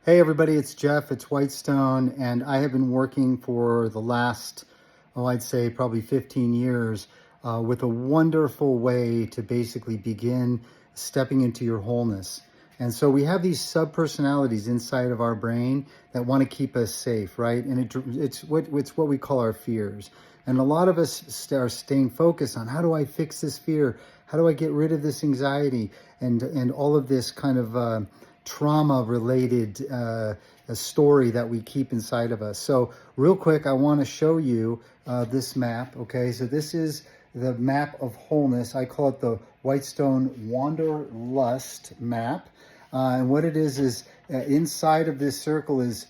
Hey everybody, it's Jeff, it's Whitestone, and I have been working for the last, I'd say probably 15 years with a wonderful way to basically begin stepping into your wholeness. And so we have these sub-personalities inside of our brain that want to keep us safe, right? And it's what we call our fears. And a lot of us are staying focused on how do I fix this fear? How do I get rid of this anxiety? And all of this kind of trauma related story that we keep inside of us. So real quick, I want to show you this map. Okay, so this is the map of wholeness. I call it the Whitestone Wanderlust map. And what it is inside of this circle is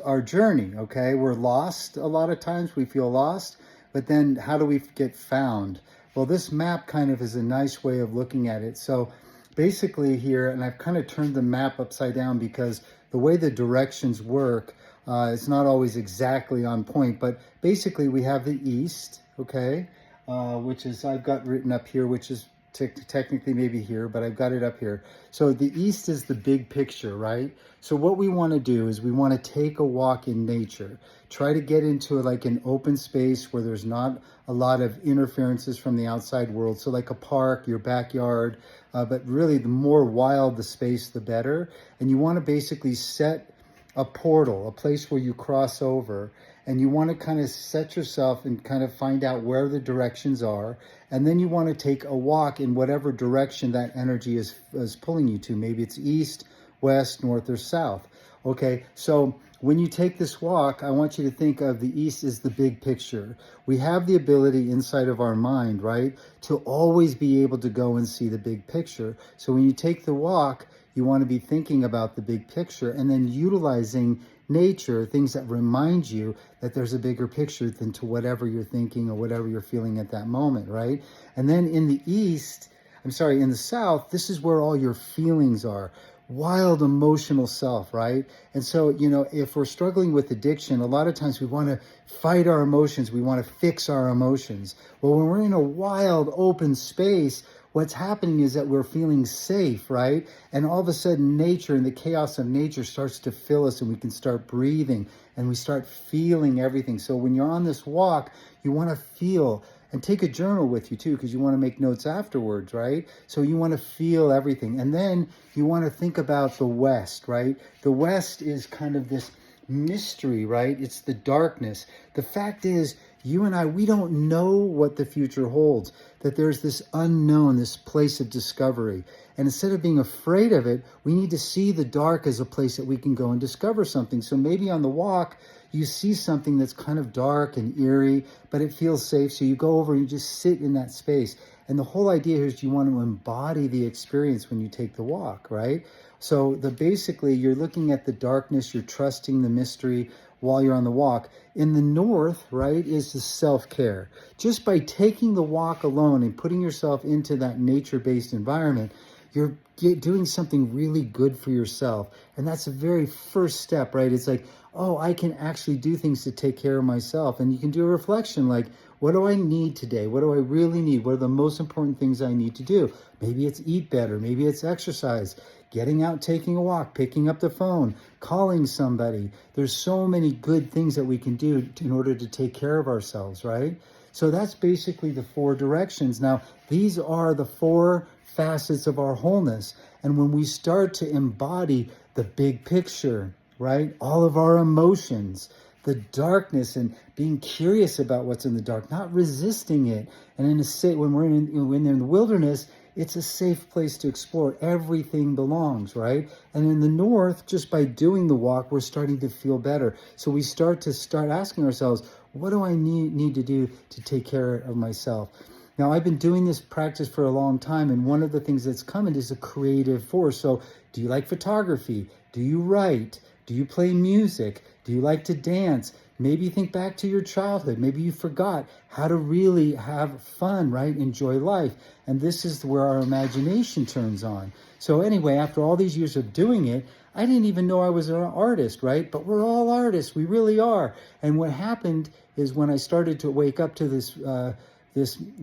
our journey. Okay, we're lost a lot of times. We feel lost, but then how do we get found? Well, this map kind of is a nice way of looking at it. So basically here, and I've kind of turned the map upside down because the way the directions work, it's not always exactly on point, but basically we have the east, okay, which is, I've got written up here, which is technically maybe here, but I've got it up here. So the east is the big picture, right? So what we want to do is we want to take a walk in nature. Try to get into like an open space where there's not a lot of interferences from the outside world. So like a park, your backyard, but really the more wild the space, the better. And you want to basically set a portal, a place where you cross over, and you want to kind of set yourself and kind of find out where the directions are. And then you want to take a walk in whatever direction that energy is pulling you to. Maybe it's east, west, north, or south. Okay, so when you take this walk, I want you to think of the east as the big picture. We have the ability inside of our mind, right, to always be able to go and see the big picture. So when you take the walk, you want to be thinking about the big picture and then utilizing nature, things that remind you that there's a bigger picture than to whatever you're thinking or whatever you're feeling at that moment, right? And then in the south, this is where all your feelings are. Wild emotional self, right? And so, if we're struggling with addiction, a lot of times we want to fight our emotions. We want to fix our emotions. Well, when we're in a wild, open space, what's happening is that we're feeling safe, right? And all of a sudden nature and the chaos of nature starts to fill us and we can start breathing and we start feeling everything. So when you're on this walk, you want to feel and take a journal with you too, because you want to make notes afterwards, right? So you want to feel everything. And then you want to think about the West, right? The West is kind of this mystery, right? It's the darkness. The fact is, you and I, we don't know what the future holds, that there's this unknown, this place of discovery. And instead of being afraid of it, we need to see the dark as a place that we can go and discover something. So maybe on the walk, you see something that's kind of dark and eerie, but it feels safe. So you go over and you just sit in that space. And the whole idea here is you want to embody the experience when you take the walk, right? So basically you're looking at the darkness, you're trusting the mystery while you're on the walk. In the north, right, is the self-care. Just by taking the walk alone and putting yourself into that nature-based environment, you're doing something really good for yourself. And that's the very first step, right? It's like, oh, I can actually do things to take care of myself. And you can do a reflection like, what do I need today? What do I really need? What are the most important things I need to do? Maybe it's eat better. Maybe it's exercise, getting out, taking a walk, picking up the phone, calling somebody. There's so many good things that we can do in order to take care of ourselves, right? So that's basically the four directions. Now, these are the four facets of our wholeness. And when we start to embody the big picture, right? All of our emotions, the darkness, and being curious about what's in the dark, not resisting it. And when we're in the wilderness, it's a safe place to explore. Everything belongs, right? And in the north, just by doing the walk, we're starting to feel better. So we start asking ourselves, what do I need to do to take care of myself? Now, I've been doing this practice for a long time, and one of the things that's coming is a creative force. So do you like photography? Do you write? Do you play music? Do you like to dance? Maybe think back to your childhood. Maybe you forgot how to really have fun, right? Enjoy life. And this is where our imagination turns on. So anyway, after all these years of doing it, I didn't even know I was an artist, right? But we're all artists. We really are. And what happened is when I started to wake up to this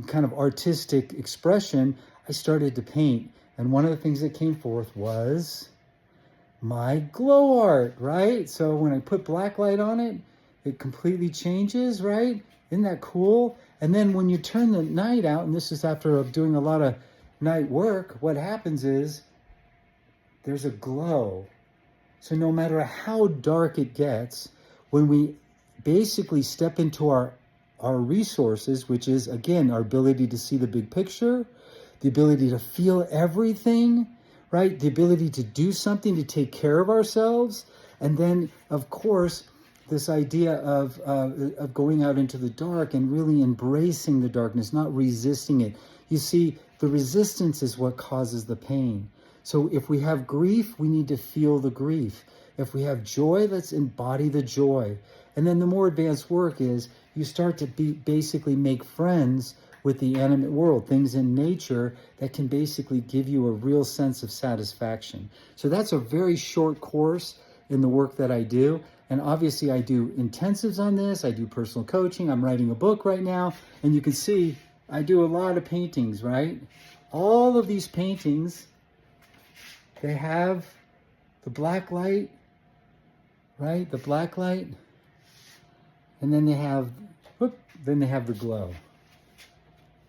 kind of artistic expression, I started to paint. And one of the things that came forth was my glow art, right? So when I put black light on it, it completely changes, right? Isn't that cool? And then when you turn the night out, and this is after doing a lot of night work, what happens is there's a glow. So no matter how dark it gets, when we basically step into our resources, which is, again, our ability to see the big picture, the ability to feel everything, right? The ability to do something to take care of ourselves. And then, of course, this idea of going out into the dark and really embracing the darkness, not resisting it. You see, the resistance is what causes the pain. So if we have grief, we need to feel the grief. If we have joy, let's embody the joy. And then the more advanced work is you start to basically make friends with the animate world, things in nature that can basically give you a real sense of satisfaction. So that's a very short course in the work that I do. And obviously I do intensives on this. I do personal coaching. I'm writing a book right now. And you can see I do a lot of paintings, right? All of these paintings, they have the black light, right? The black light. And then they have, the glow.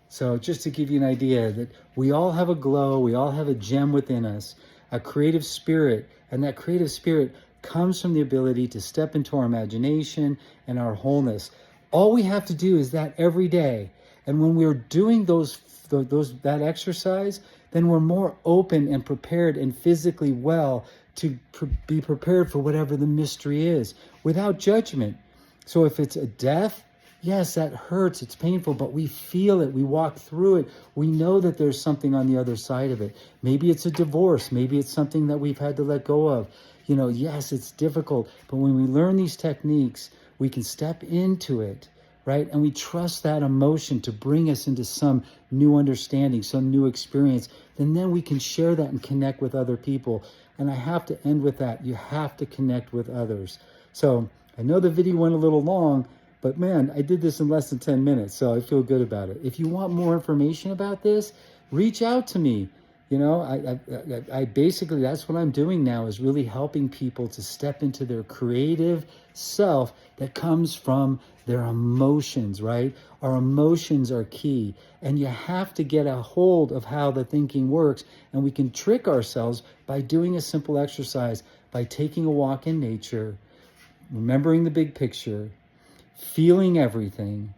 So just to give you an idea that we all have a glow, we all have a gem within us, a creative spirit, and that creative spirit comes from the ability to step into our imagination and our wholeness. All we have to do is that every day. And when we're doing that exercise, then we're more open and prepared and physically well to be prepared for whatever the mystery is without judgment. So if it's a death, yes, that hurts, it's painful, but we feel it, we walk through it. We know that there's something on the other side of it. Maybe it's a divorce, maybe it's something that we've had to let go of. Yes, it's difficult, but when we learn these techniques, we can step into it, right? And we trust that emotion to bring us into some new understanding, some new experience. And then we can share that and connect with other people. And I have to end with that. You have to connect with others. So I know the video went a little long, but man, I did this in less than 10 minutes, so I feel good about it. If you want more information about this, reach out to me. I basically, that's what I'm doing now, is really helping people to step into their creative self that comes from their emotions, right? Our emotions are key, and you have to get a hold of how the thinking works, and we can trick ourselves by doing a simple exercise, by taking a walk in nature, remembering the big picture, feeling everything,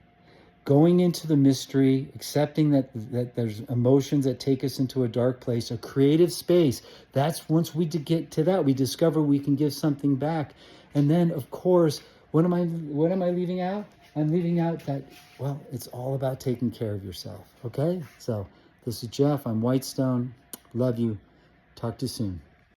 going into the mystery, accepting that there's emotions that take us into a dark place, a creative space. That's once we get to that, we discover we can give something back. And then, of course, what am I leaving out? I'm leaving out that, well, it's all about taking care of yourself, okay? So this is Jeff. I'm Whitestone. Love you. Talk to you soon.